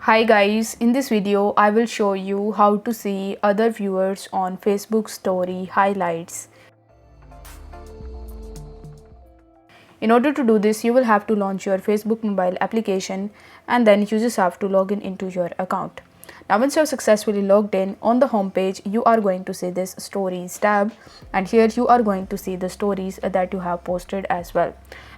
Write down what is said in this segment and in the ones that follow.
Hi guys, in this video I will show you how to see other viewers on Facebook story highlights. In order to do this, you will have to launch your Facebook mobile application and then you just have to log in into your account. Now once you have successfully logged in, on the home page you are going to see this stories tab, and here you are going to see the stories that you have posted as well.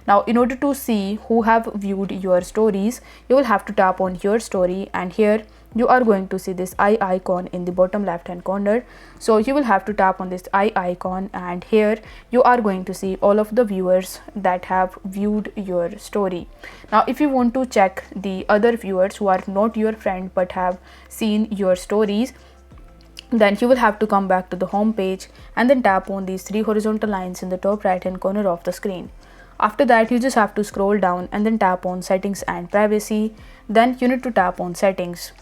Now in order to see who have viewed your stories, you will have to tap on your story, and here you are going to see this eye icon in the bottom left hand corner. So you will have to tap on this eye icon, and here you are going to see all of the viewers that have viewed your story. Now if you want to check the other viewers who are not your friend but have seen your stories, then you will have to come back to the home page and then tap on these three horizontal lines in the top right hand corner of the screen. After that, you just have to scroll down and then tap on settings and privacy. Then you need to tap on settings.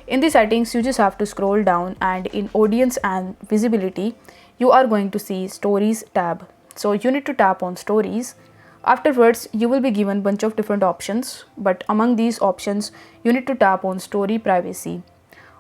In the settings, you just have to scroll down, and in audience and visibility you are going to see stories tab. So you need to tap on stories. Afterwards, you will be given bunch of different options, but among these options you need to tap on story privacy.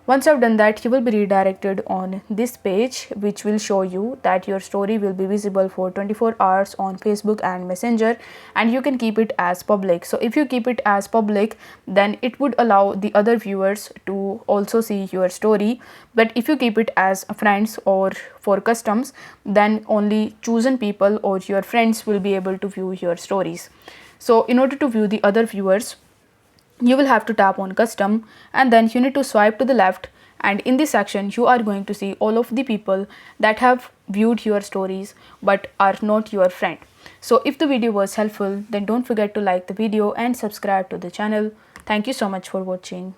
Once I've done that, you will be redirected on this page, which will show you that your story will be visible for 24 hours on Facebook and Messenger, and you can keep it as public. So if you keep it as public, then it would allow the other viewers to also see your story. But if you keep it as friends or for customs, then only chosen people or your friends will be able to view your stories. So in order to view the other viewers, you will have to tap on custom, and then you need to swipe to the left, and in this section you are going to see all of the people that have viewed your stories but are not your friend. So if the video was helpful, then don't forget to like the video and subscribe to the channel. Thank you so much for watching.